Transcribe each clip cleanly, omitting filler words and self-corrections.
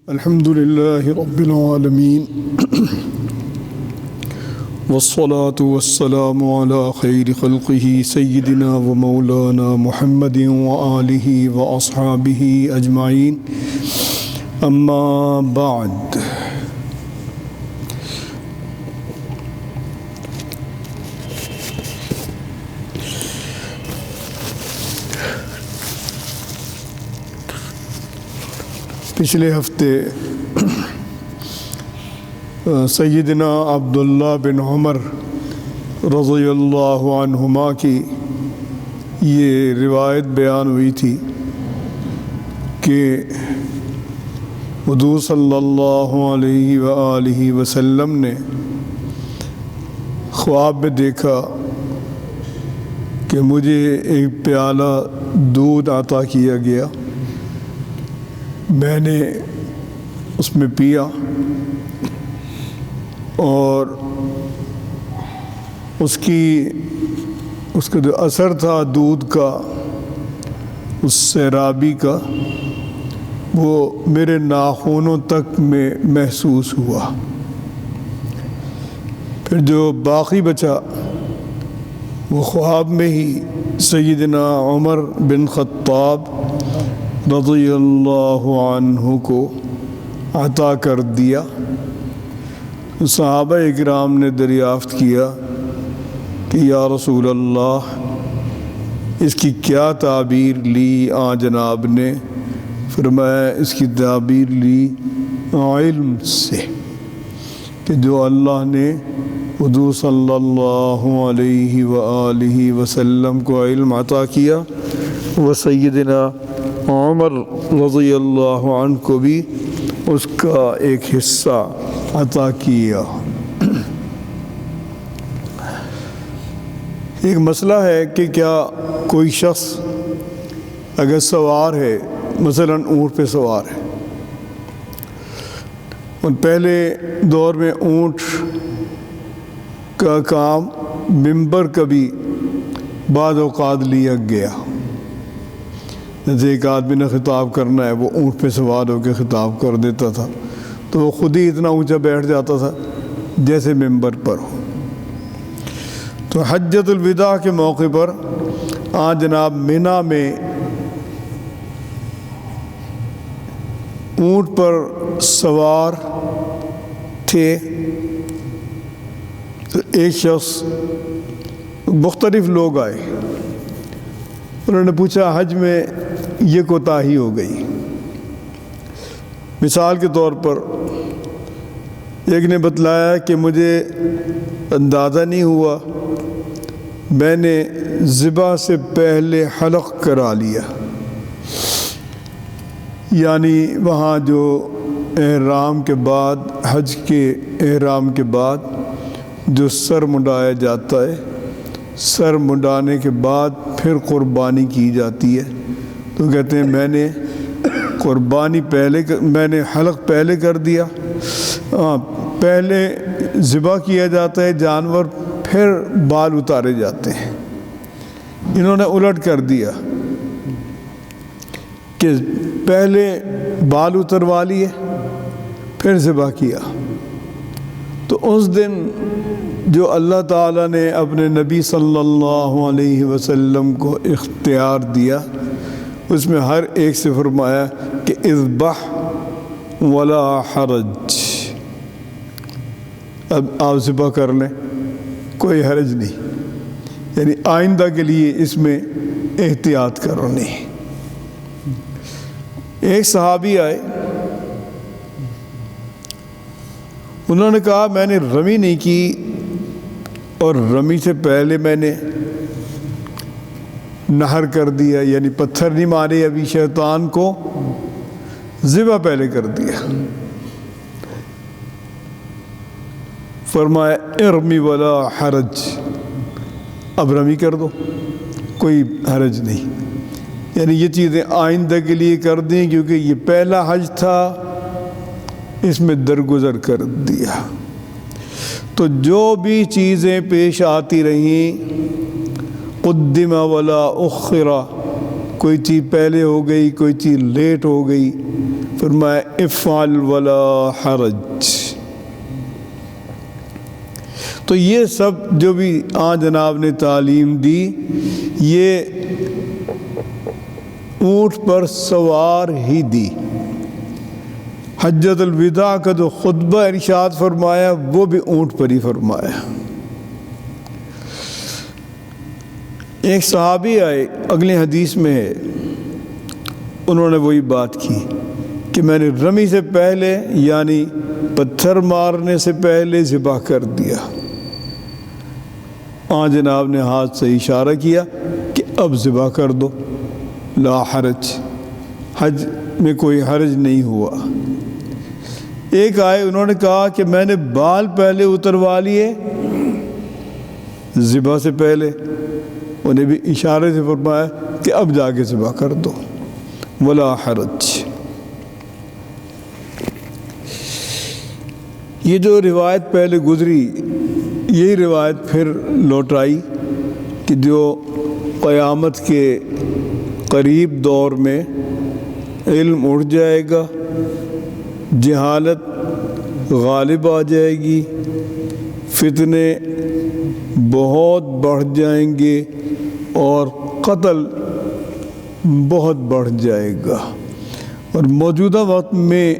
الحمد لله رب العالمين والصلاة والسلام على خير خلقه سيدنا ومولانا محمد وآله وأصحابه أجمعين أما بعد. پچھلے ہفتے سیدنا عبداللہ بن عمر رضی اللہ عنہما کی یہ روایت بیان ہوئی تھی کہ حضور صلی اللہ علیہ وآلہ وسلم نے خواب میں دیکھا کہ مجھے ایک پیالہ دودھ عطا کیا گیا، میں نے اس میں پیا اور اس کا جو اثر تھا دودھ کا، اس سیرابی کا، وہ میرے ناخنوں تک میں محسوس ہوا. پھر جو باقی بچا وہ خواب میں ہی سیدنا عمر بن خطاب رضی اللہ عنہ کو عطا کر دیا. صحابہ اکرام نے دریافت کیا کہ یا رسول اللہ، اس کی کیا تعبیر لی؟ جناب نے فرمایا اس کی تعبیر لی علم سے، کہ جو اللہ نے حضور صلی اللہ علیہ وآلہ وسلم کو علم عطا کیا، وہ سیدنا عمر رضی اللہ عنہ کو بھی اس کا ایک حصہ عطا کیا. ایک مسئلہ ہے کہ کیا کوئی شخص اگر سوار ہے، مثلا اونٹ پہ سوار ہے، اور پہلے دور میں اونٹ کا کام ممبر کا بھی بعض اوقات لیا گیا. جیسے ایک آدمی نے خطاب کرنا ہے، وہ اونٹ پہ سوار ہو کے خطاب کر دیتا تھا، تو وہ خود ہی اتنا اونچا بیٹھ جاتا تھا جیسے ممبر پر ہو. تو حجۃ الوداع کے موقع پر جناب مینا میں اونٹ پر سوار تھے. تو ایک شخص، مختلف لوگ آئے، انہوں نے پوچھا حج میں یہ کوتاہی ہو گئی. مثال کے طور پر ایک نے بتلایا کہ مجھے اندازہ نہیں ہوا، میں نے ذبح سے پہلے حلق کرا لیا. یعنی وہاں جو احرام کے بعد، حج کے احرام کے بعد جو سر منڈایا جاتا ہے، سر منڈانے کے بعد پھر قربانی کی جاتی ہے. تو کہتے ہیں میں نے قربانی میں نے حلق پہلے کر دیا. پہلے ذبح کیا جاتا ہے جانور، پھر بال اتارے جاتے ہیں. انہوں نے الٹ کر دیا کہ پہلے بال اتروا لیے پھر ذبح کیا. تو اس دن جو اللہ تعالیٰ نے اپنے نبی صلی اللہ علیہ وسلم کو اختیار دیا، اس میں ہر ایک سے فرمایا کہ اذبح ولا حرج، اب آپ ذبح کر لیں، کوئی حرج نہیں، یعنی آئندہ کے لیے اس میں احتیاط کرو نہیں. ایک صحابی آئے، انہوں نے کہا میں نے رمی نہیں کی، اور رمی سے پہلے میں نے نہر کر دیا، یعنی پتھر نہیں مارے ابھی شیطان کو، ذبح پہلے کر دیا. فرمایا ارمی ولا حرج، اب رمی کر دو، کوئی حرج نہیں. یعنی یہ چیزیں آئندہ کے لیے کر دیں، کیونکہ یہ پہلا حج تھا، اس میں درگزر کر دیا. تو جو بھی چیزیں پیش آتی رہیں، قدم ولا اخرا، کوئی چیز پہلے ہو گئی، کوئی چیز لیٹ ہو گئی، فرمایا افعل ولا حرج۔ تو یہ سب جو بھی آن جناب نے تعلیم دی، یہ اونٹ پر سوار ہی دی۔ حجۃ الوداع کا جو خطبہ ارشاد فرمایا وہ بھی اونٹ پر ہی فرمایا۔ ایک صحابی آئے، اگلی حدیث میں ہے، انہوں نے وہی بات کی کہ میں نے رمی سے پہلے یعنی پتھر مارنے سے پہلے ذبح کر دیا۔ آن جناب نے ہاتھ سے اشارہ کیا کہ اب ذبح کر دو، لا حرج، حج میں کوئی حرج نہیں ہوا۔ ایک آئے، انہوں نے کہا کہ میں نے بال پہلے اتروا لیے ذبح سے پہلے، انہیں بھی اشارے سے فرمایا کہ اب جا کے ذبح کر دو، ولا حرج۔ یہ جو روایت پہلے گزری، یہی روایت پھر لوٹائی کہ جو قیامت کے قریب دور میں علم اٹھ جائے گا، جہالت غالب آ جائے گی، فتنے بہت بڑھ جائیں گے اور قتل بہت بڑھ جائے گا، اور موجودہ وقت میں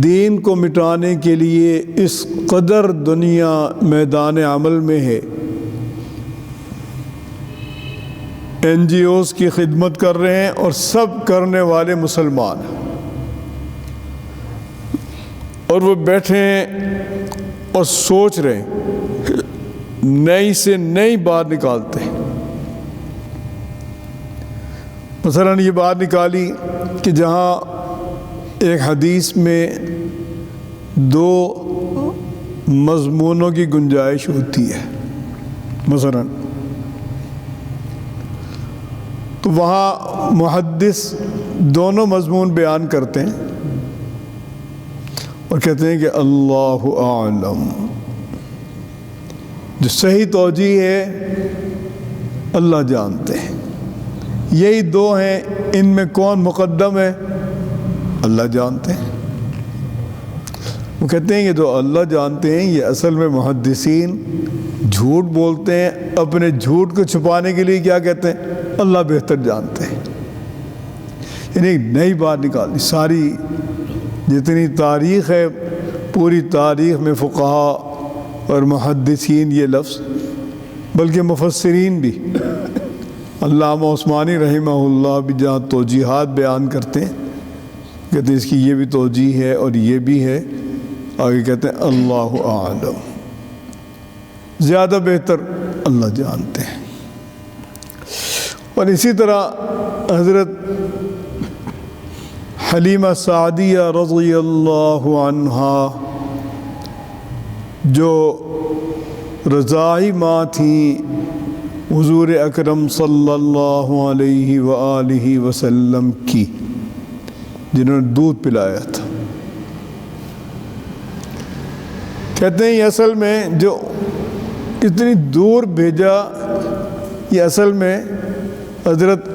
دین کو مٹانے کے لیے اس قدر دنیا میدان عمل میں ہے، این جی اوز کی خدمت کر رہے ہیں اور سب کرنے والے مسلمان ہیں، اور وہ بیٹھے ہیں اور سوچ رہے ہیں، نئی سے نئی بات نکالتے ہیں۔ مثلا یہ بات نکالی کہ جہاں ایک حدیث میں دو مضمونوں کی گنجائش ہوتی ہے مثلا، تو وہاں محدث دونوں مضمون بیان کرتے ہیں اور کہتے ہیں کہ اللہ اعلم، جو صحیح توجیہ ہے اللہ جانتے ہیں، یہی دو ہیں، ان میں کون مقدم ہے اللہ جانتے ہیں۔ وہ کہتے ہیں کہ جو اللہ جانتے ہیں، یہ اصل میں محدثین جھوٹ بولتے ہیں، اپنے جھوٹ کو چھپانے کے لیے کیا کہتے ہیں، اللہ بہتر جانتے ہیں۔ یعنی نئی بات نکالی، ساری جتنی تاریخ ہے، پوری تاریخ میں فقہا اور محدثین یہ لفظ، بلکہ مفسرین بھی، علامہ عثمانی رحمہ اللہ بھی جہاں توجیحات بیان کرتے ہیں، کہتے ہیں اس کی یہ بھی توجیح ہے اور یہ بھی ہے، آگے کہتے ہیں اللہ اعلم، زیادہ بہتر اللہ جانتے ہیں۔ اور اسی طرح حضرت حلیمہ سعدیہ رضی اللہ عنہا جو رضاعی ماں تھیں حضور اکرم صلی اللہ علیہ وآلہ وسلم کی، جنہوں نے دودھ پلایا تھا، کہتے ہیں یہ اصل میں جو اتنی دور بھیجا، یہ اصل میں حضرت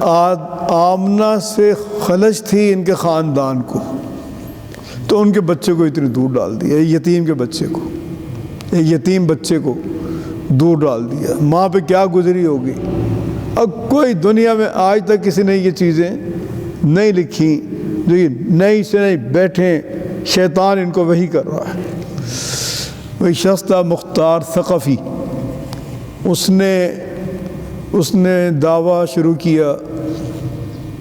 آمنہ سے خلش تھی ان کے خاندان کو، تو ان کے بچے کو اتنی دور ڈال دیا، یتیم کے بچے کو، یتیم بچے کو دور ڈال دیا، ماں پہ کیا گزری ہوگی۔ اب کوئی دنیا میں آج تک کسی نے یہ چیزیں نہیں لکھی، جو یہ نئی سے نئی بیٹھیں، شیطان ان کو وہی کر رہا ہے۔ وہی شخص تھا مختار ثقفی، اس نے دعویٰ شروع کیا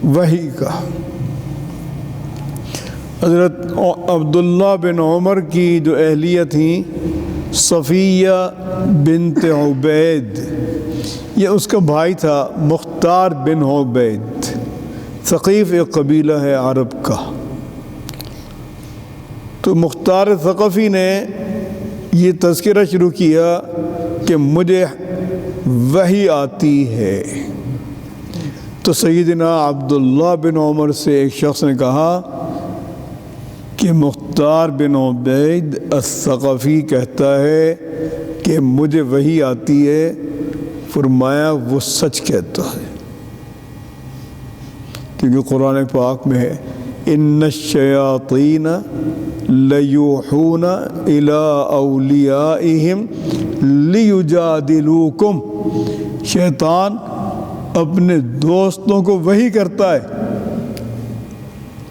وحی کا۔ حضرت عبداللہ بن عمر کی جو اہلیہ تھیں صفیہ بنت عبید، یہ اس کا بھائی تھا مختار بن عبید، ثقیف ایک قبیلہ ہے عرب کا۔ تو مختار ثقفی نے یہ تذکرہ شروع کیا کہ مجھے وحی آتی ہے، تو سیدنا عبداللہ بن عمر سے ایک شخص نے کہا کہ مختار بن عبید الثقفی کہتا ہے کہ مجھے وحی آتی ہے، فرمایا وہ سچ کہتا ہے، کیونکہ قرآن پاک میں ہے ان الشیاطین لیوحون الی اولیائہم لیجادلوکم، شیطان اپنے دوستوں کو وحی کرتا ہے،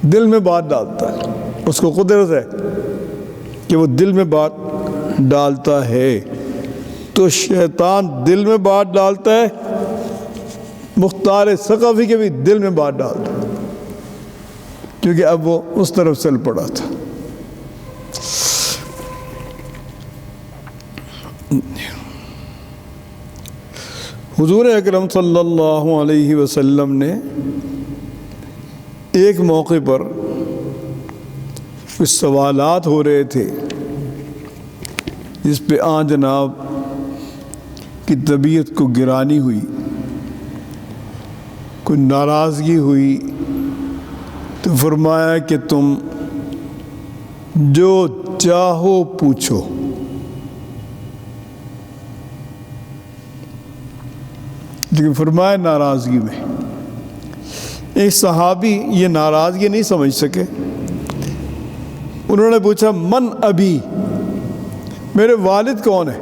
دل میں بات ڈالتا ہے، اس کو قدرت ہے کہ وہ دل میں بات ڈالتا ہے۔ تو شیطان دل میں بات ڈالتا ہے، مختار ثقفی کے بھی دل میں بات ڈالتا ہے، کیونکہ اب وہ اس طرف چل پڑا تھا۔ حضور اکرم صلی اللہ علیہ وسلم نے ایک موقع پر کچھ سوالات ہو رہے تھے جس پہ آن جناب کی طبیعت کو گرانی ہوئی، کوئی ناراضگی ہوئی، تو فرمایا کہ تم جو چاہو پوچھو۔ لیکن فرمایا ناراضگی میں، ایک صحابی یہ ناراضگی نہیں سمجھ سکے، انہوں نے پوچھا من ابی، میرے والد کون ہے؟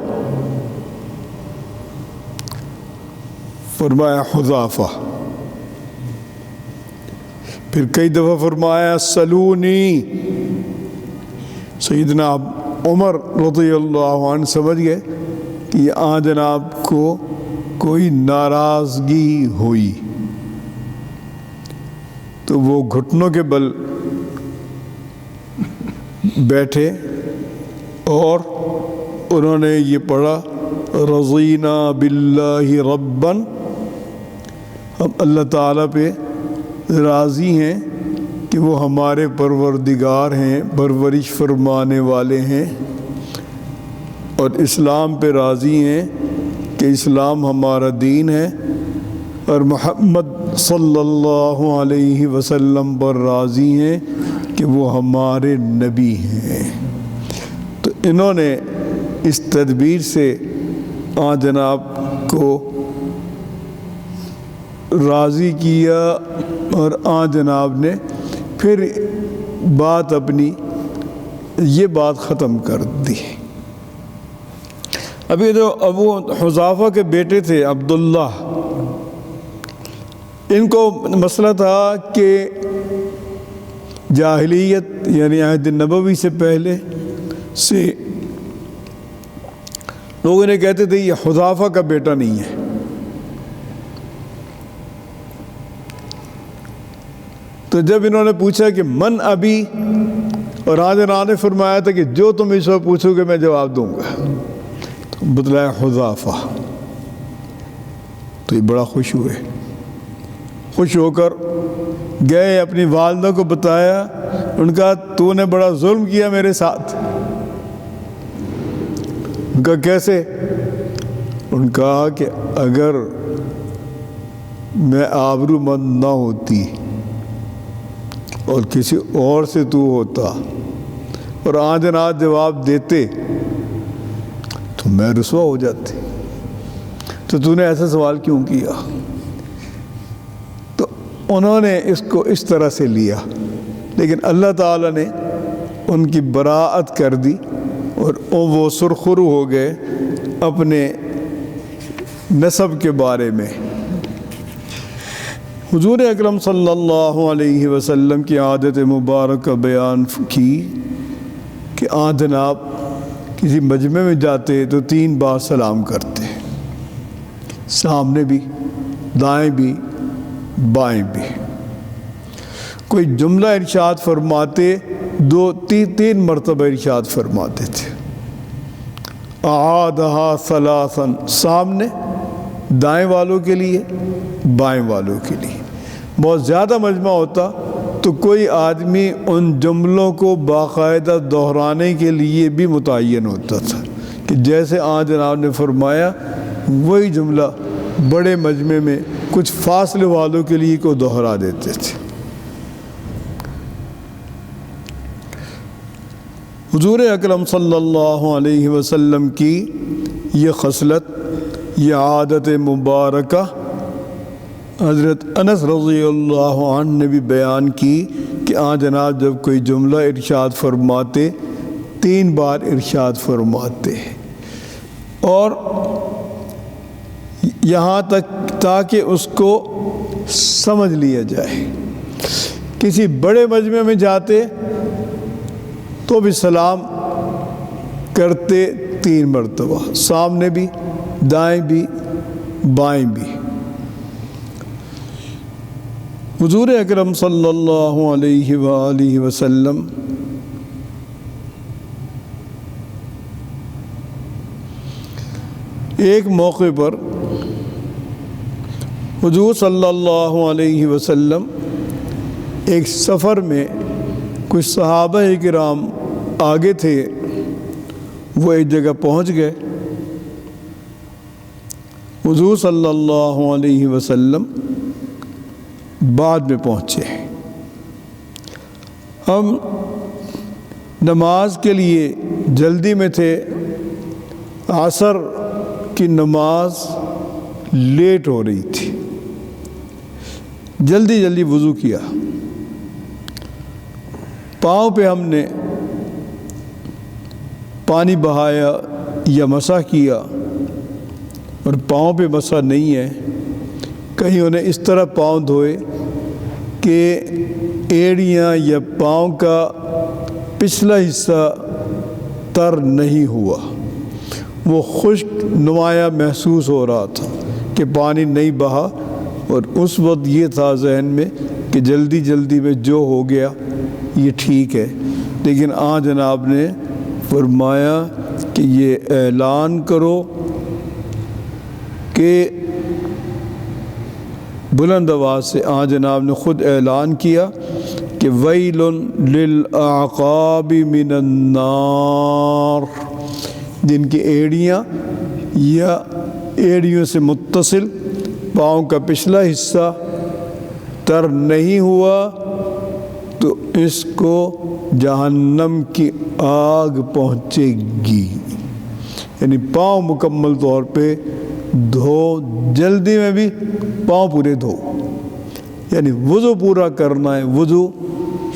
فرمایا حذیفہ۔ پھر کئی دفعہ فرمایا سلونی۔ سیدنا عمر رضی اللہ عنہ سمجھ گئے کہ یہ آن جناب کو کوئی ناراضگی ہوئی، تو وہ گھٹنوں کے بل بیٹھے اور انہوں نے یہ پڑھا رضینا باللہ ربا، ہم اللہ تعالیٰ پہ راضی ہیں کہ وہ ہمارے پروردگار ہیں، پرورش فرمانے والے ہیں، اور اسلام پہ راضی ہیں کہ اسلام ہمارا دین ہے، اور محمد صلی اللہ علیہ وسلم پر راضی ہیں کہ وہ ہمارے نبی ہیں۔ تو انہوں نے اس تدبیر سے آن جناب کو راضی کیا، اور آن جناب نے پھر بات اپنی یہ بات ختم کر دی۔ ابھی جو ابو حذیفہ کے بیٹے تھے عبداللہ، ان کو مسئلہ تھا کہ جاہلیت یعنی عہد نبوی سے پہلے سے لوگ انہیں کہتے تھے یہ حذیفہ کا بیٹا نہیں ہے۔ تو جب انہوں نے پوچھا کہ من ابی، اور آج نے فرمایا تھا کہ جو تم اس وقت پوچھو گے میں جواب دوں گا، تو بتلایا حذیفہ۔ تو یہ بڑا خوش ہوئے، خوش ہو کر گئے اپنی والدہ کو بتایا، ان کا تو نے بڑا ظلم کیا میرے ساتھ۔ ان کا کیسے؟ ان کہا کہ اگر میں آبرو مند نہ ہوتی اور کسی اور سے تو ہوتا اور آج ناج جواب دیتے تو میں رسوا ہو جاتی، تو نے ایسا سوال کیوں کیا؟ تو انہوں نے اس کو اس طرح سے لیا، لیکن اللہ تعالیٰ نے ان کی براءت کر دی اور وہ سرخرو ہو گئے اپنے نسب کے بارے میں۔ حضور اکرم صلی اللہ علیہ وسلم کی عادت مبارکہ بیان کی کہ آن جناب کسی مجمع میں جاتے تو 3 بار سلام کرتے، سامنے بھی، دائیں بھی، بائیں بھی۔ کوئی جملہ ارشاد فرماتے 2-3 مرتبہ ارشاد فرماتے تھے۔ اعادہا ثلاثاً، سامنے دائیں والوں کے لیے، بائیں والوں کے لیے۔ بہت زیادہ مجمع ہوتا تو کوئی آدمی ان جملوں کو باقاعدہ دہرانے کے لیے بھی متعین ہوتا تھا کہ جیسے آن جناب نے فرمایا وہی جملہ بڑے مجمع میں کچھ فاصلے والوں کے لیے کو دہرا دیتے تھے۔ حضور اکرم صلی اللہ علیہ وسلم کی یہ خصلت، یہ عادت مبارکہ حضرت انس رضی اللہ عنہ نے بھی بیان کی کہ کہ جناب جب کوئی جملہ ارشاد فرماتے 3 بار ارشاد فرماتے ہیں، اور یہاں تک تاکہ اس کو سمجھ لیا جائے۔ کسی بڑے مجمع میں جاتے تو بھی سلام کرتے 3 مرتبہ، سامنے بھی، دائیں بھی، بائیں بھی۔ حضور اکرم صلی اللہ علیہ وآلہ وسلم ایک موقع پر حضور صلی اللہ علیہ وسلم ایک سفر میں کچھ صحابہ کرام آگے تھے، وہ ایک جگہ پہنچ گئے۔ حضور صلی اللہ علیہ وسلم بعد میں پہنچے۔ ہم نماز کے لیے جلدی میں تھے، عصر کی نماز لیٹ ہو رہی تھی، جلدی جلدی وضو کیا، پاؤں پہ ہم نے پانی بہایا یا مسح کیا، اور پاؤں پہ مسح نہیں ہے، کہیں انہیں اس طرح پاؤں دھوئے کہ ایڑیاں یا پاؤں کا پچھلا حصہ تر نہیں ہوا، وہ خشک نمایاں محسوس ہو رہا تھا کہ پانی نہیں بہا، اور اس وقت یہ تھا ذہن میں کہ جلدی جلدی میں جو ہو گیا یہ ٹھیک ہے، لیکن جناب نے فرمایا کہ یہ اعلان کرو کہ بلند آواز سے جناب نے خود اعلان کیا کہ ویل للأعقاب من النار، جن کی ایڑیاں یا ایڑیوں سے متصل پاؤں کا پچھلا حصہ تر نہیں ہوا تو اس کو جہنم کی آگ پہنچے گی۔ یعنی پاؤں مکمل طور پہ دھو، جلدی میں بھی پاؤں پورے دھو، یعنی وضو پورا کرنا ہے۔ وضو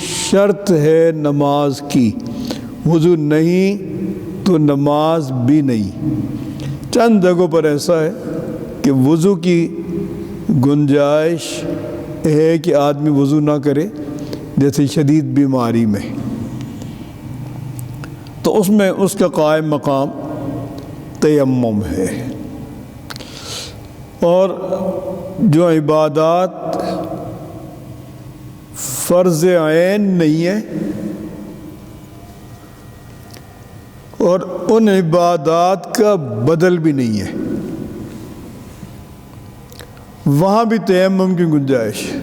شرط ہے نماز کی، وضو نہیں تو نماز بھی نہیں۔ چند جگہوں پر ایسا ہے کہ وضو کی گنجائش ہے کہ آدمی وضو نہ کرے، جیسے شدید بیماری میں، تو اس میں اس کا قائم مقام تیمم ہے۔ اور جو عبادات فرض عین نہیں ہے، اور ان عبادات کا بدل بھی نہیں ہے، وہاں بھی تیمم کی گنجائش ہے۔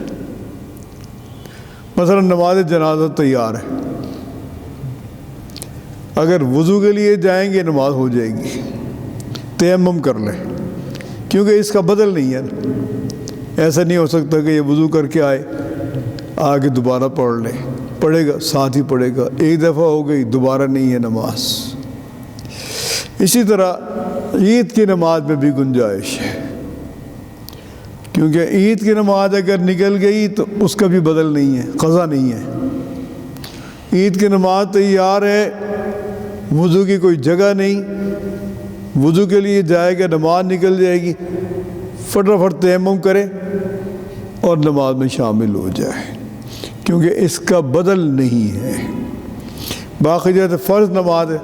مثلا نماز جنازہ تیار ہے، اگر وضو کے لیے جائیں گے نماز ہو جائے گی، تیمم کر لیں، کیونکہ اس کا بدل نہیں ہے۔ ایسا نہیں ہو سکتا کہ یہ وضو کر کے آئے آگے دوبارہ پڑھ لے، پڑھے گا ساتھ ہی پڑھے گا، ایک دفعہ ہو گئی دوبارہ نہیں ہے نماز۔ اسی طرح عید کی نماز میں بھی گنجائش ہے، کیونکہ عید کی نماز اگر نکل گئی تو اس کا بھی بدل نہیں ہے، قضا نہیں ہے۔ عید کی نماز تیار ہے، وضو کی کوئی جگہ نہیں، وضو کے لیے جائے گا نماز نکل جائے گی، فٹافٹ تیمم کرے اور نماز میں شامل ہو جائے، کیونکہ اس کا بدل نہیں ہے۔ باقی جیسے فرض نماز ہے،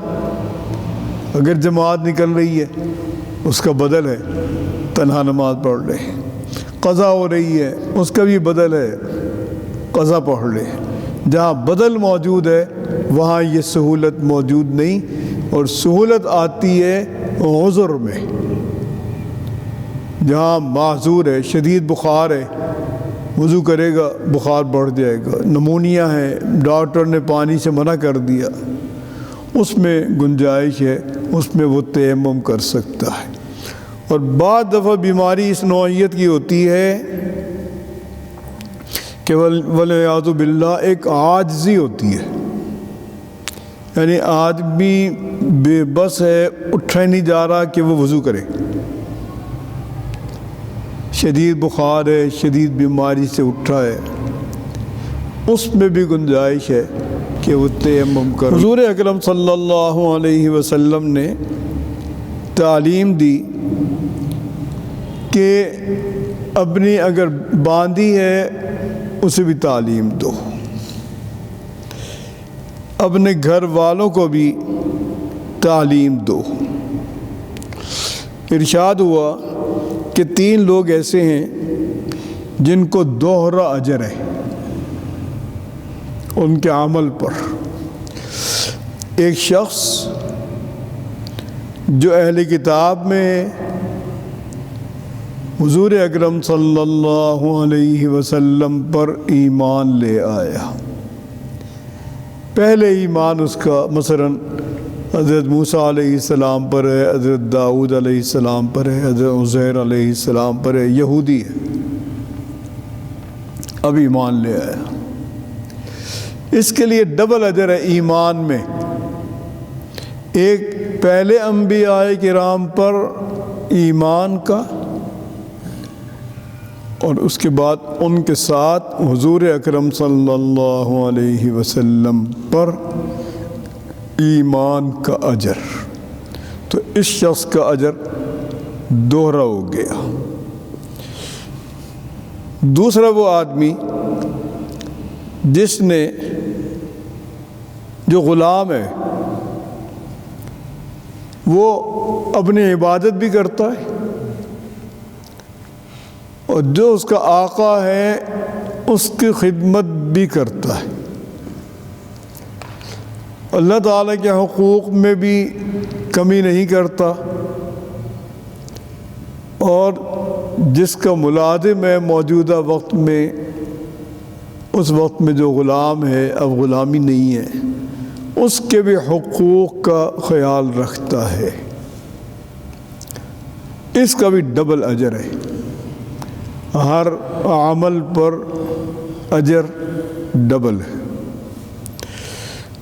اگر جماعت نکل رہی ہے اس کا بدل ہے، تنہا نماز پڑھ لے۔ قضا ہو رہی ہے اس کا بھی بدل ہے، قضا پڑھ لے۔ جہاں بدل موجود ہے وہاں یہ سہولت موجود نہیں، اور سہولت آتی ہے عذر میں۔ جہاں معذور ہے، شدید بخار ہے، وضو کرے گا بخار بڑھ جائے گا، نمونیا ہے، ڈاکٹر نے پانی سے منع کر دیا، اس میں گنجائش ہے، اس میں وہ تیمم کر سکتا ہے۔ اور بعض دفعہ بیماری اس نوعیت کی ہوتی ہے کہ والعیاذ باللہ ایک عاجزی ہوتی ہے، یعنی آدمی بے بس ہے، اٹھا نہیں جا رہا کہ وہ وضو کرے، شدید بخار ہے، شدید بیماری سے اٹھا ہے، اس میں بھی گنجائش ہے کہ وہ تیمم کرے۔ حضور اکرم صلی اللہ علیہ وسلم نے تعلیم دی کہ اپنی اگر باندھی ہے اسے بھی تعلیم دو، اپنے گھر والوں کو بھی تعلیم دو۔ ارشاد ہوا کہ 3 لوگ ایسے ہیں جن کو دوہرا اجر ہے ان کے عمل پر۔ ایک شخص جو اہل کتاب میں حضور اکرم صلی اللہ علیہ وسلم پر ایمان لے آیا، پہلے ایمان اس کا مثلاً حضرت موسیٰ علیہ السلام پر ہے، حضرت داؤد علیہ السلام پر ہے، حضرت عزیر علیہ السلام پر ہے، یہودی ہے، اب ایمان لے آیا، اس کے لیے ڈبل اجر ہے ایمان میں۔ ایک پہلے انبیاء کرام پر ایمان کا، اور اس کے بعد ان کے ساتھ حضور اکرم صلی اللہ علیہ وسلم پر ایمان کا اجر، تو اس شخص کا اجر دوہرا ہو گیا۔ دوسرا وہ آدمی جس نے جو غلام ہے وہ اپنی عبادت بھی کرتا ہے اور جو اس کا آقا ہے اس کی خدمت بھی کرتا ہے، اللہ تعالیٰ کے حقوق میں بھی کمی نہیں کرتا، اور جس کا ملازم ہے موجودہ وقت میں، اس وقت میں جو غلام ہے، اب غلامی نہیں ہے، اس کے بھی حقوق کا خیال رکھتا ہے، اس کا بھی ڈبل اجر ہے۔ ہر عمل پر اجر ڈبل ہے۔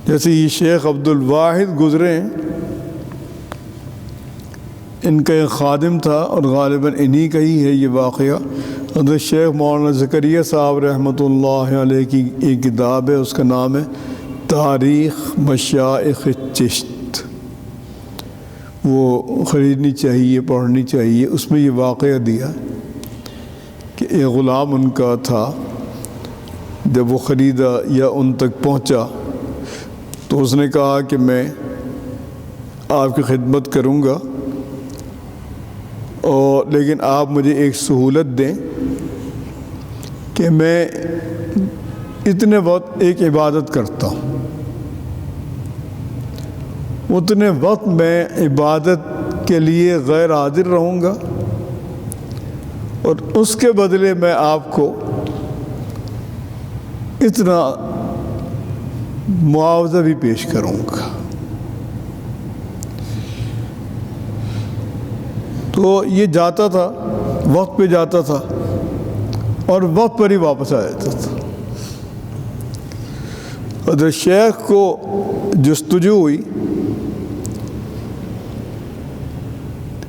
جیسے یہ شیخ عبد الواحد گزرے ہیں، ان کا ایک خادم تھا اور غالباً انہی کا ہی ہے یہ واقعہ۔ حضرت شیخ مولانا زکریا صاحب رحمۃ اللہ علیہ کی ایک کتاب ہے، اس کا نام ہے تاریخ مشائخ چشت، وہ خریدنی چاہیے، پڑھنی چاہیے۔ اس میں یہ واقعہ دیا کہ ایک غلام ان کا تھا، جب وہ خریدا یا ان تک پہنچا تو اس نے کہا کہ میں آپ کی خدمت کروں گا، اور لیکن آپ مجھے ایک سہولت دیں کہ میں اتنے وقت ایک عبادت کرتا ہوں، اتنے وقت میں عبادت کے لیے غیر حاضر رہوں گا، اور اس کے بدلے میں آپ کو اتنا معاوضہ بھی پیش کروں گا۔ تو یہ جاتا تھا، وقت پہ جاتا تھا اور وقت پر ہی واپس آ جاتا تھا۔ حضرت شیخ کو جستجو ہوئی،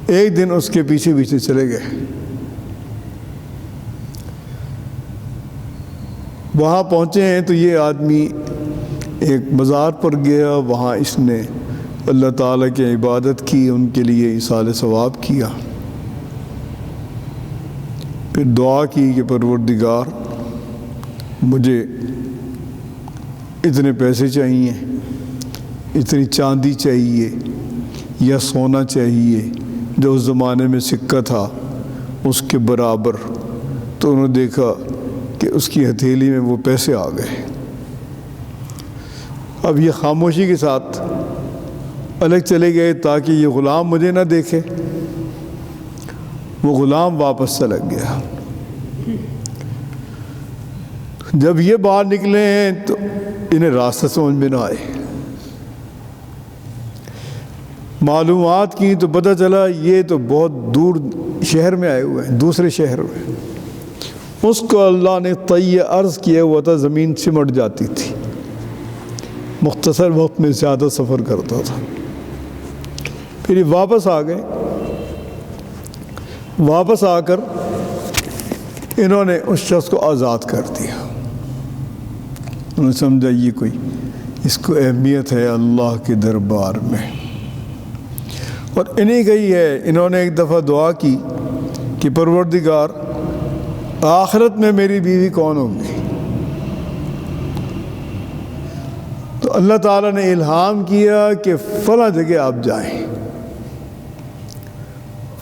ایک دن اس کے پیچھے پیچھے چلے گئے، وہاں پہنچے ہیں تو یہ آدمی ایک مزار پر گیا، وہاں اس نے اللہ تعالیٰ کی عبادت کی، ان کے لیے ایصال ثواب کیا، پھر دعا کی کہ پروردگار مجھے اتنے پیسے چاہیے، اتنی چاندی چاہیے یا سونا چاہیے جو اس زمانے میں سکہ تھا اس کے برابر۔ تو انہوں نے دیکھا کہ اس کی ہتھیلی میں وہ پیسے آ گئے۔ اب یہ خاموشی کے ساتھ الگ چلے گئے تاکہ یہ غلام مجھے نہ دیکھے۔ وہ غلام واپس چلا گیا۔ جب یہ باہر نکلے ہیں تو انہیں راستہ سمجھ میں نہ آئے، معلومات کی تو پتہ چلا یہ تو بہت دور شہر میں آئے ہوئے ہیں، دوسرے شہر میں۔ اس کو اللہ نے طی عرض کیا ہوا تھا، زمین سمٹ جاتی تھی، مختصر وقت میں زیادہ سفر کرتا تھا۔ پھر یہ واپس آ گئے، واپس آ کر انہوں نے اس شخص کو آزاد کر دیا۔ انہوں نے سمجھا یہ کوئی اس کو اہمیت ہے اللہ کے دربار میں۔ اور انہیں گئی ہے، انہوں نے ایک دفعہ دعا کی کہ پروردگار آخرت میں میری بیوی کون ہوگی؟ تو اللہ تعالیٰ نے الہام کیا کہ فلاں جگہ آپ جائیں۔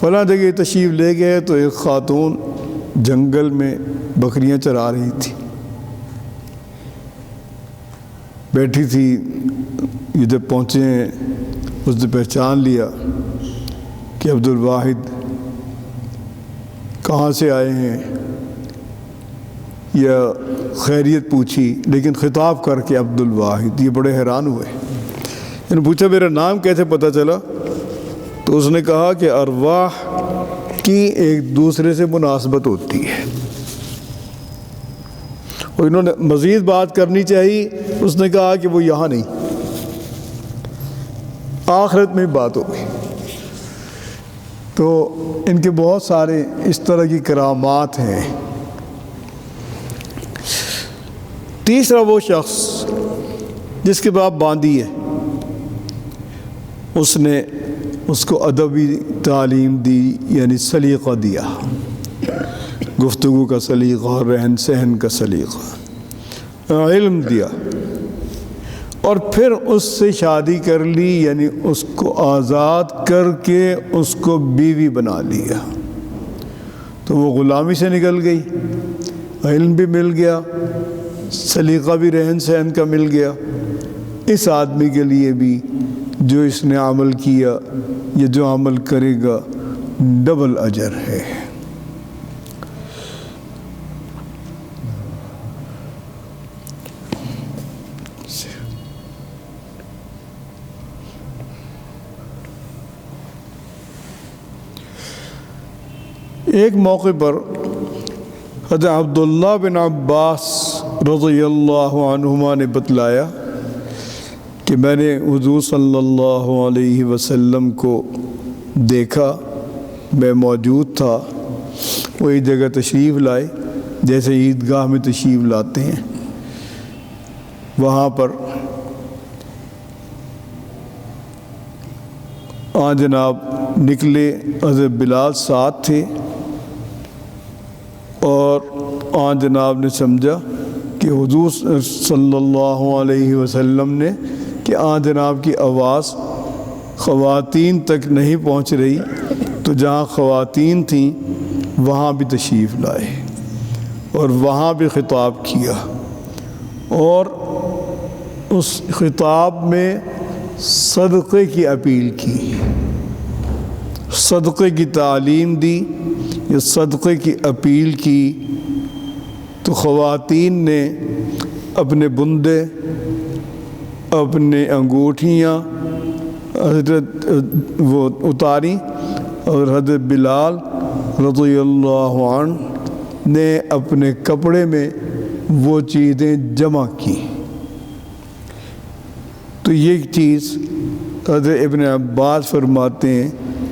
فلاں جگہ تشریف لے گئے تو ایک خاتون جنگل میں بکریاں چرا رہی تھی، بیٹھی تھی۔ یہ جب پہنچے اس نے پہچان لیا کہ عبد الواحد کہاں سے آئے ہیں، یا خیریت پوچھی، لیکن خطاب کر کے عبد الواحد۔ یہ بڑے حیران ہوئے، انہوں نے پوچھا میرا نام کیسے پتہ چلا؟ تو اس نے کہا کہ ارواح کی ایک دوسرے سے مناسبت ہوتی ہے، اور انہوں نے مزید بات کرنی چاہیے، اس نے کہا کہ وہ یہاں نہیں، آخرت میں بات ہوگی۔ تو ان کے بہت سارے اس طرح کی کرامات ہیں۔ تیسرا وہ شخص جس کے باپ باندی ہے، اس نے اس کو ادبی تعلیم دی، یعنی سلیقہ دیا، گفتگو کا سلیقہ، رہن سہن کا سلیقہ، علم دیا، اور پھر اس سے شادی کر لی، یعنی اس کو آزاد کر کے اس کو بیوی بنا لیا۔ تو وہ غلامی سے نکل گئی، علم بھی مل گیا، سلیقہ بھی رہن سہن کا مل گیا۔ اس آدمی کے لیے بھی جو اس نے عمل کیا یا جو عمل کرے گا ڈبل اجر ہے۔ ایک موقع پر حضرت عبداللہ بن عباس رضی اللہ عنہما نے بتلایا کہ میں نے حضور صلی اللہ علیہ وسلم کو دیکھا، میں موجود تھا، وہ ایک جگہ تشریف لائے جیسے عیدگاہ میں تشریف لاتے ہیں، وہاں پر جناب نکلے، حضرت بلال ساتھ تھے، اور جناب نے سمجھا کہ حضور صلی اللہ علیہ وسلم نے کہ جناب کی آواز خواتین تک نہیں پہنچ رہی، تو جہاں خواتین تھیں وہاں بھی تشریف لائے اور وہاں بھی خطاب کیا، اور اس خطاب میں صدقے کی اپیل کی، صدقے کی تعلیم دی یا صدقے کی اپیل کی۔ تو خواتین نے اپنے بندے، اپنے انگوٹھیاں حضرت وہ اتاری، اور حضرت بلال رضی اللہ عنہ نے اپنے کپڑے میں وہ چیزیں جمع کی۔ تو یہ چیز حضرت ابن عباس فرماتے ہیں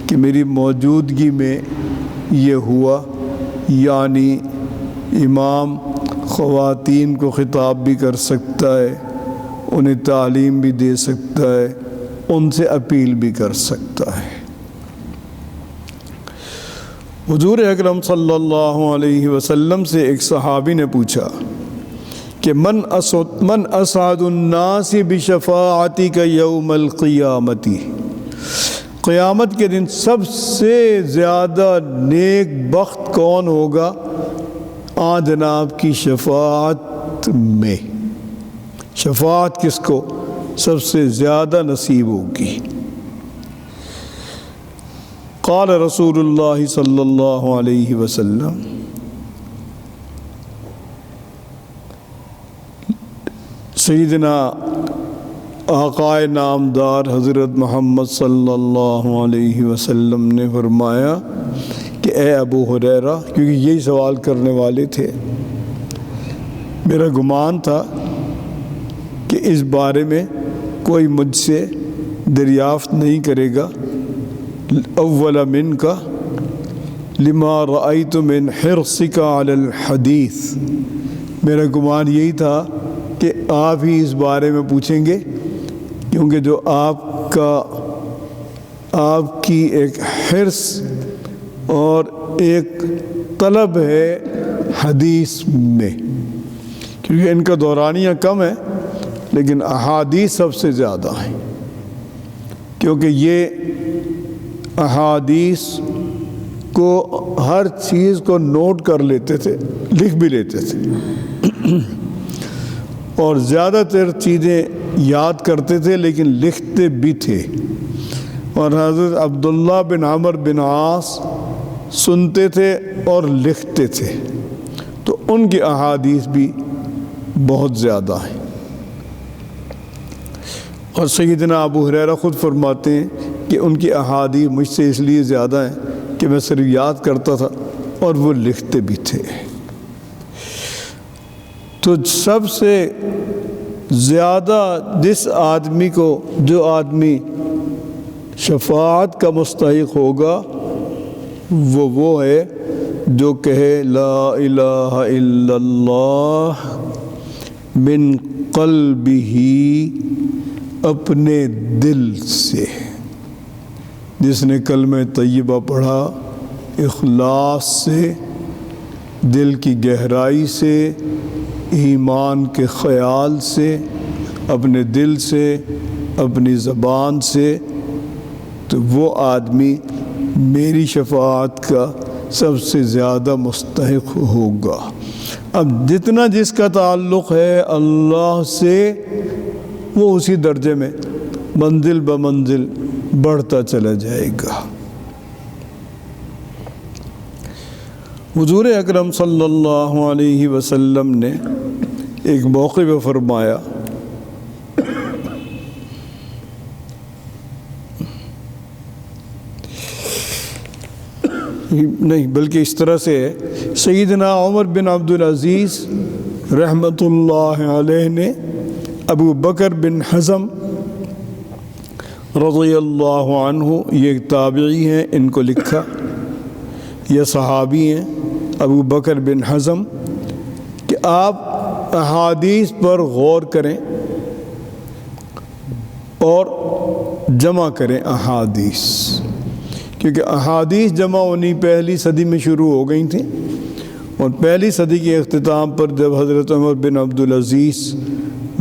کہ میری موجودگی میں یہ ہوا، یعنی امام خواتین کو خطاب بھی کر سکتا ہے، انہیں تعلیم بھی دے سکتا ہے، ان سے اپیل بھی کر سکتا ہے۔ حضور اکرم صلی اللہ علیہ وسلم سے ایک صحابی نے پوچھا کہ من اسعد الناس بشفاعتک یوم القیامت، قیامت کے دن سب سے زیادہ نیک بخت کون ہوگا جناب کی شفاعت میں؟ شفاعت کس کو سب سے زیادہ نصیب ہوگی؟ قال رسول اللہ صلی اللہ علیہ وسلم، سیدنا آقائے نامدار حضرت محمد صلی اللہ علیہ وسلم نے فرمایا کہ اے ابو ہریرہ، کیونکہ یہی سوال کرنے والے تھے، میرا گمان تھا کہ اس بارے میں کوئی مجھ سے دریافت نہیں کرے گا، اول منک لما رأیت من حرصک علی الحدیث، میرا گمان یہی تھا کہ آپ ہی اس بارے میں پوچھیں گے، کیونکہ جو آپ کی ایک حرص اور ایک طلب ہے حدیث میں، کیونکہ ان کا دورانیہ کم ہے لیکن احادیث سب سے زیادہ ہیں، کیونکہ یہ احادیث کو ہر چیز کو نوٹ کر لیتے تھے، لکھ بھی لیتے تھے، اور زیادہ تر چیزیں یاد کرتے تھے لیکن لکھتے بھی تھے۔ اور حضرت عبداللہ بن عمرو بن عاص سنتے تھے اور لکھتے تھے، تو ان کی احادیث بھی بہت زیادہ ہیں۔ اور سیدنا ابو ہریرہ خود فرماتے ہیں کہ ان کی احادیث مجھ سے اس لیے زیادہ ہیں کہ میں صرف یاد کرتا تھا اور وہ لکھتے بھی تھے۔ تو سب سے زیادہ جو آدمی شفاعت کا مستحق ہوگا وہ ہے جو کہے لا الہ الا اللہ من قلبہ، اپنے دل سے، جس نے کلمہ طیبہ پڑھا اخلاص سے، دل کی گہرائی سے، ایمان کے خیال سے، اپنے دل سے، اپنی زبان سے، تو وہ آدمی میری شفاعت کا سب سے زیادہ مستحق ہوگا۔ اب جتنا جس کا تعلق ہے اللہ سے، وہ اسی درجے میں منزل بمنزل بڑھتا چلا جائے گا۔ حضور اکرم صلی اللہ علیہ وسلم نے ایک موقع پہ فرمایا، نہیں بلکہ اس طرح سے ہے، سیدنا عمر بن عبدالعزیز رحمۃ اللہ علیہ نے ابو بکر بن حزم رضی اللہ عنہ، یہ ایک تابعی ہیں، ان کو لکھا، یہ صحابی ہیں ابو بکر بن حزم، کہ آپ احادیث پر غور کریں اور جمع کریں احادیث، کیونکہ احادیث جمع ہونی پہلی صدی میں شروع ہو گئی تھیں، اور پہلی صدی کے اختتام پر جب حضرت عمر بن عبدالعزیز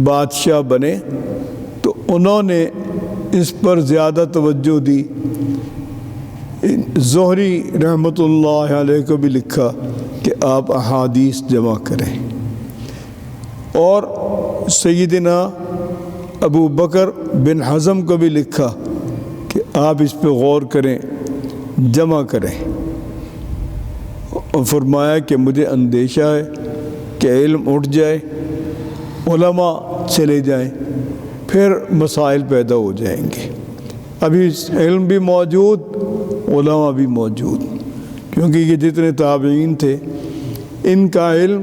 بادشاہ بنے تو انہوں نے اس پر زیادہ توجہ دی۔ زہری رحمۃ اللہ علیہ کو بھی لکھا کہ آپ احادیث جمع کریں، اور سیدنا ابو بکر بن حزم کو بھی لکھا کہ آپ اس پہ غور کریں، جمع کریں، اور فرمایا کہ مجھے اندیشہ ہے کہ علم اٹھ جائے، علماء چلے جائیں، پھر مسائل پیدا ہو جائیں گے۔ ابھی علم بھی موجود، علماء بھی موجود، کیونکہ یہ جتنے تابعین تھے ان کا علم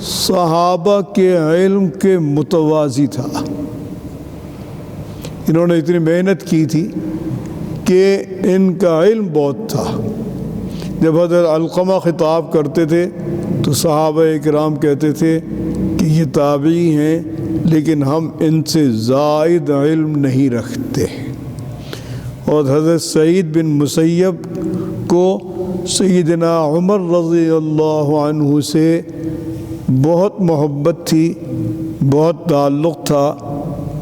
صحابہ کے علم کے متوازی تھا۔ انہوں نے اتنی محنت کی تھی کہ ان کا علم بہت تھا۔ جب حضرت علقمہ خطاب کرتے تھے تو صحابہ اکرام کہتے تھے کہ یہ تابعی ہیں لیکن ہم ان سے زائد علم نہیں رکھتے، اور حضرت سعید بن مسیب کو سیدنا عمر رضی اللہ عنہ سے بہت محبت تھی، بہت تعلق تھا،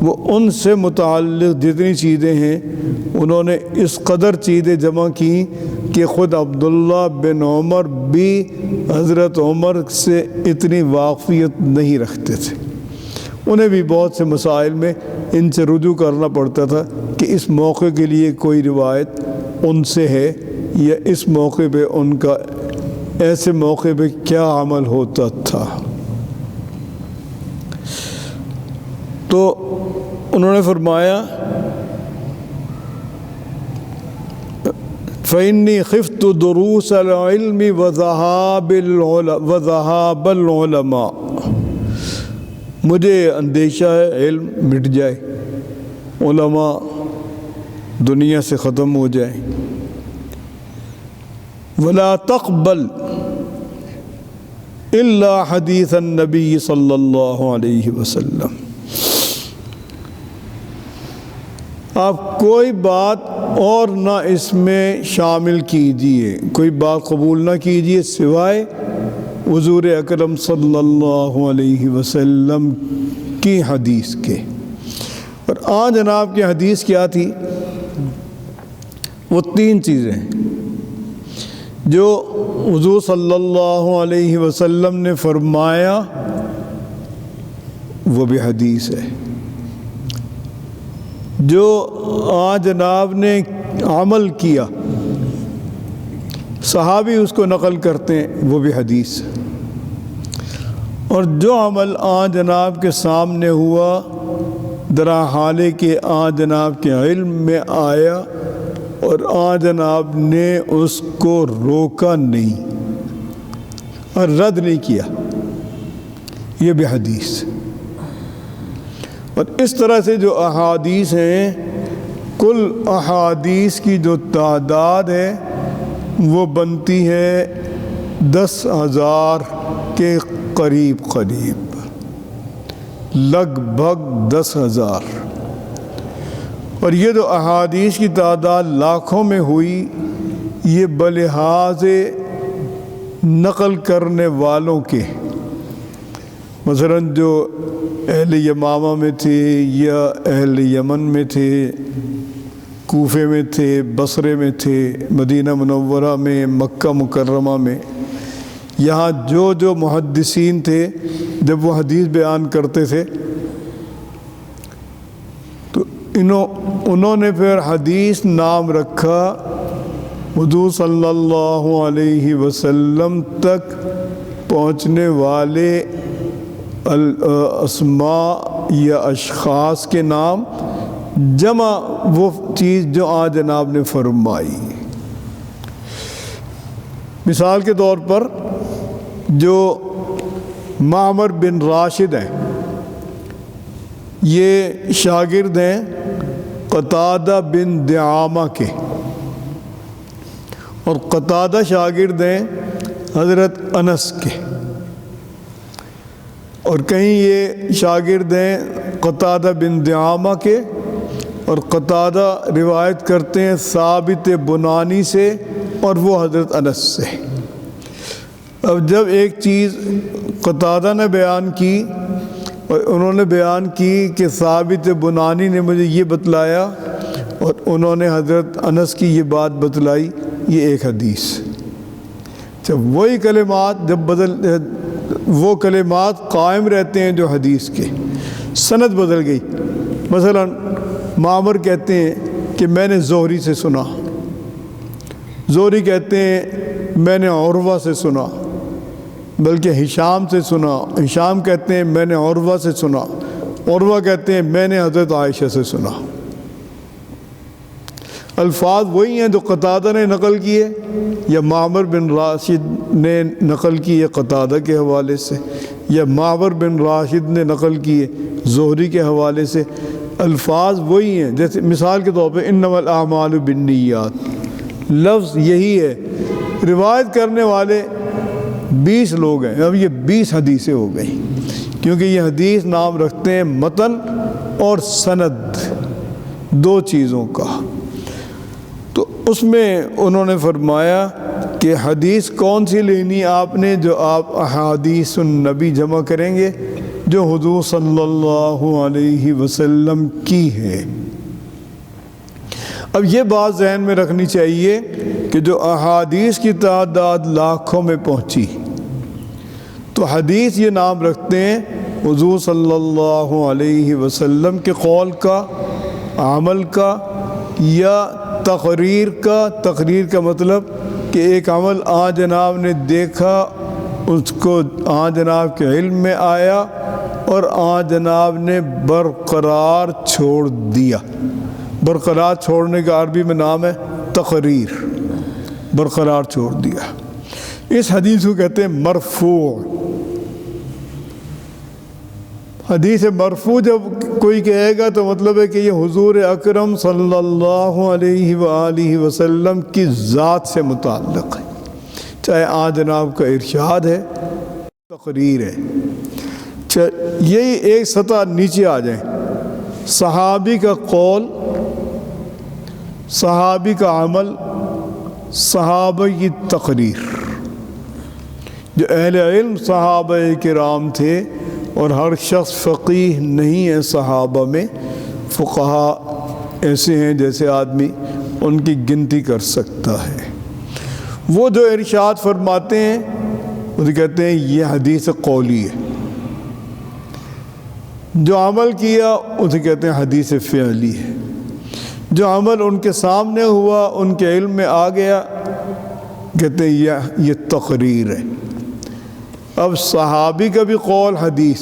وہ ان سے متعلق جتنی چیزیں ہیں انہوں نے اس قدر چیزیں جمع کی کہ خود عبداللہ بن عمر بھی حضرت عمر سے اتنی واقفیت نہیں رکھتے تھے، انہیں بھی بہت سے مسائل میں ان سے رجوع کرنا پڑتا تھا کہ اس موقع کے لیے کوئی روایت ان سے ہے، یا اس موقع پہ ان کا ایسے موقع پہ کیا عمل ہوتا تھا۔ تو انہوں نے فرمایا فَإِنِّي خِفْتُ دُرُوسَ الْعِلْمِ وَذَهَابَ الْعُلَمَاء، مجھے اندیشہ ہے علم مٹ جائے، علماء دنیا سے ختم ہو جائیں۔ وَلَا تَقْبَلْ الا حدیث النبی صلی اللہ علیہ وسلم، آپ کوئی بات اور نہ اس میں شامل کیجئے، کوئی بات قبول نہ کیجئے سوائے حضور اکرم صلی اللہ علیہ وسلم کی حدیث کے۔ اور آن جناب کی حدیث کیا تھی؟ وہ 3 چیزیں جو حضور صلی اللہ علیہ وسلم نے فرمایا وہ بھی حدیث ہے، جو آن جناب نے عمل کیا صحابی اس کو نقل کرتے ہیں وہ بھی حدیث ہے، اور جو عمل آن جناب کے سامنے ہوا درا حالے کے آن جناب کے علم میں آیا اور آن جناب نے اس کو روکا نہیں اور رد نہیں کیا، یہ بھی حدیث۔ اور اس طرح سے جو احادیث ہیں، کل احادیث کی جو تعداد ہے وہ بنتی ہے 10,000 کے قریب لگ بھگ 10,000۔ اور یہ جو احادیث کی تعداد لاکھوں میں ہوئی، یہ بلحاظ نقل کرنے والوں کے، مثلاً جو اہل یمامہ میں تھے یا اہل یمن میں تھے، کوفے میں تھے، بصرے میں تھے، مدینہ منورہ میں، مکہ مکرمہ میں، یہاں جو محدثین تھے جب وہ حدیث بیان کرتے تھے تو انہوں نے پھر حدیث نام رکھا حضور صلی اللہ علیہ وسلم تک پہنچنے والے اسماء یا اشخاص کے نام، جمع وہ چیز جو آن جناب نے فرمائی۔ مثال کے طور پر جو معمر بن راشد ہیں، یہ شاگرد ہیں قتادہ بن دعامہ کے، اور قتادہ شاگرد ہیں حضرت انس کے، اور کہیں یہ شاگرد ہیں قتادہ بن دعامہ کے، اور قتادہ روایت کرتے ہیں ثابت بنانی سے اور وہ حضرت انس سے۔ اب جب ایک چیز قتادہ نے بیان کی اور انہوں نے بیان کی کہ ثابت بنانی نے مجھے یہ بتلایا اور انہوں نے حضرت انس کی یہ بات بتلائی، یہ ایک حدیث۔ جب وہی کلمات وہ کلمات قائم رہتے ہیں جو حدیث کے، سند بدل گئی، مثلا معمر کہتے ہیں کہ میں نے زہری سے سنا، زہری کہتے ہیں میں نے عروہ سے سنا، بلکہ ہشام سے سنا، ہشام کہتے ہیں میں نے عروہ سے سنا، عروہ کہتے ہیں میں نے حضرت عائشہ سے سنا۔ الفاظ وہی ہیں جو قتادہ نے نقل کیے یا معمر بن راشد نے نقل کیے قتادہ کے حوالے سے، یا معمر بن راشد نے نقل کیے زہری کے حوالے سے، الفاظ وہی ہیں۔ جیسے مثال کے طور پہ انما الاعمال بالنیات، لفظ یہی ہے، روایت کرنے والے 20 لوگ ہیں، اب یہ 20 حدیثیں ہو گئیں، کیونکہ یہ حدیث نام رکھتے ہیں متن اور سند، 2 چیزوں کا۔ تو اس میں انہوں نے فرمایا کہ حدیث کون سی لینی آپ نے، جو آپ احادیث النبی جمع کریں گے جو حضور صلی اللہ علیہ وسلم کی ہے۔ اب یہ بات ذہن میں رکھنی چاہیے کہ جو احادیث کی تعداد لاکھوں میں پہنچی تو حدیث یہ نام رکھتے ہیں حضور صلی اللہ علیہ وسلم کے قول کا، عمل کا یا تقریر کا۔ تقریر کا مطلب کہ ایک عمل آن جناب نے دیکھا، اس کو آن جناب کے علم میں آیا اور آن جناب نے برقرار چھوڑ دیا۔ برقرار چھوڑنے کا عربی میں نام ہے تقریر، برقرار چھوڑ دیا۔ اس حدیث کو کہتے ہیں مرفوع۔ حدیث مرفوع جب کوئی کہے گا تو مطلب ہے کہ یہ حضور اکرم صلی اللہ علیہ وآلہ وسلم کی ذات سے متعلق ہے، چاہے آن جناب کا ارشاد ہے تقریر ہے. یہی ایک سطح نیچے آ جائیں. صحابی کا قول، صحابی کا عمل، صحابہ کی تقریر. جو اہل علم صحابہ کرام تھے، اور ہر شخص فقیہ نہیں ہے صحابہ میں. فقہا ایسے ہیں جیسے آدمی ان کی گنتی کر سکتا ہے. وہ جو ارشاد فرماتے ہیں اسے کہتے ہیں یہ حدیث قولی ہے. جو عمل کیا اسے کہتے ہیں حدیث فعلی ہے. جو عمل ان کے سامنے ہوا، ان کے علم میں آ گیا، کہتے ہیں یہ تقریر ہے. اب صحابی کا بھی قول حدیث،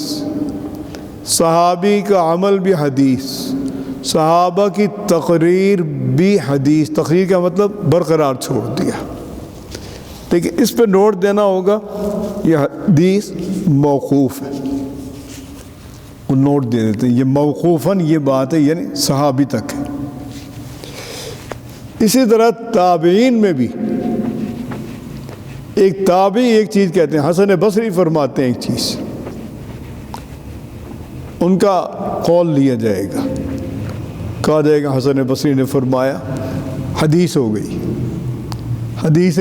صحابی کا عمل بھی حدیث، صحابہ کی تقریر بھی حدیث. تقریر کا مطلب برقرار چھوڑ دیا. لیکن اس پہ نوٹ دینا ہوگا یہ حدیث موقوف ہے. وہ نوٹ دے دیتے ہیں یہ موقوفاً یہ بات ہے، یعنی صحابی تک ہے. اسی طرح تابعین میں بھی ایک تابعی ایک چیز کہتے ہیں. حسن بصری فرماتے ہیں ایک چیز، ان کا قول لیا جائے گا، کہا جائے گا حسن بصری نے فرمایا، حدیث ہو گئی. حدیث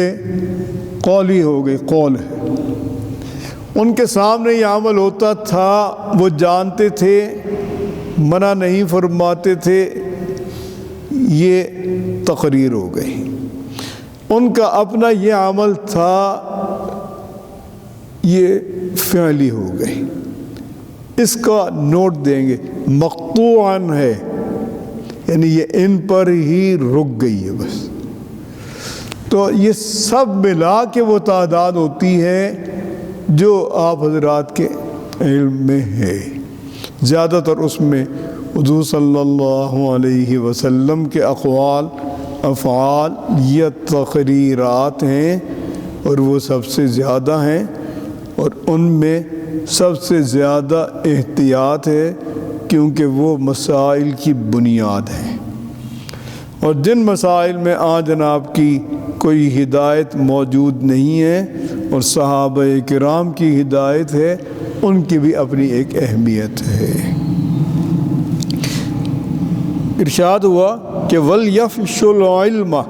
قولی ہو گئی، قول ہے. ان کے سامنے یہ عمل ہوتا تھا، وہ جانتے تھے، منع نہیں فرماتے تھے، یہ تقریر ہو گئی. ان کا اپنا یہ عمل تھا، یہ فعلی ہو گئی. اس کا نوٹ دیں گے مقطوعاً ہے، یعنی یہ ان پر ہی رک گئی ہے بس. تو یہ سب ملا کے وہ تعداد ہوتی ہے جو آپ حضرات کے علم میں ہے. زیادہ تر اس میں حضور صلی اللہ علیہ وسلم کے اقوال، افعال یا تقریرات ہیں، اور وہ سب سے زیادہ ہیں، اور ان میں سب سے زیادہ احتیاط ہے، کیونکہ وہ مسائل کی بنیاد ہیں. اور جن مسائل میں جناب کی کوئی ہدایت موجود نہیں ہے اور صحابہ کرام کی ہدایت ہے، ان کی بھی اپنی ایک اہمیت ہے. ارشاد ہوا کہ وَلْيَفْشُ الْعِلْمَ.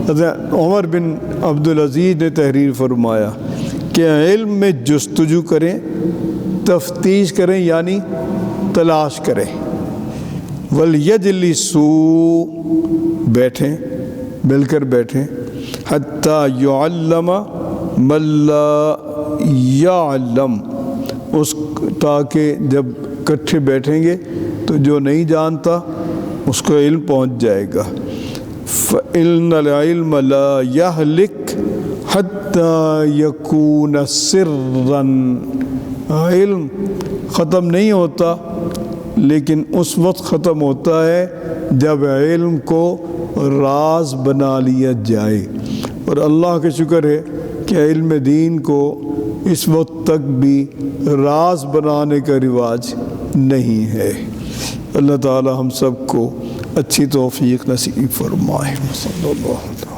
حضرت عمر بن عبدالعزیز نے تحریر فرمایا کہ علم میں جستجو کریں، تفتیش کریں، یعنی تلاش کریں. وَلْيَجْلِسُوا. بیٹھیں، مل کر بیٹھیں. حَتَّى يُعَلَّمَ مَن لَّا يَعْلَمُ. تاکہ جب اکٹھے بیٹھیں گے تو جو نہیں جانتا اس کو علم پہنچ جائے گا. فَإِنَّ الْعِلْمَ لَا يَهْلِكُ حَتَّى يَكُونَ سِرًّا. علم ختم نہیں ہوتا، لیکن اس وقت ختم ہوتا ہے جب علم کو راز بنا لیا جائے. اور اللہ کا شکر ہے کہ علم دین کو اس وقت تک بھی راز بنانے کا رواج نہیں ہے. اللہ تعالی ہم سب کو اچھی توفیق نصیب فرمائے. صلی اللہ علیہ وسلم.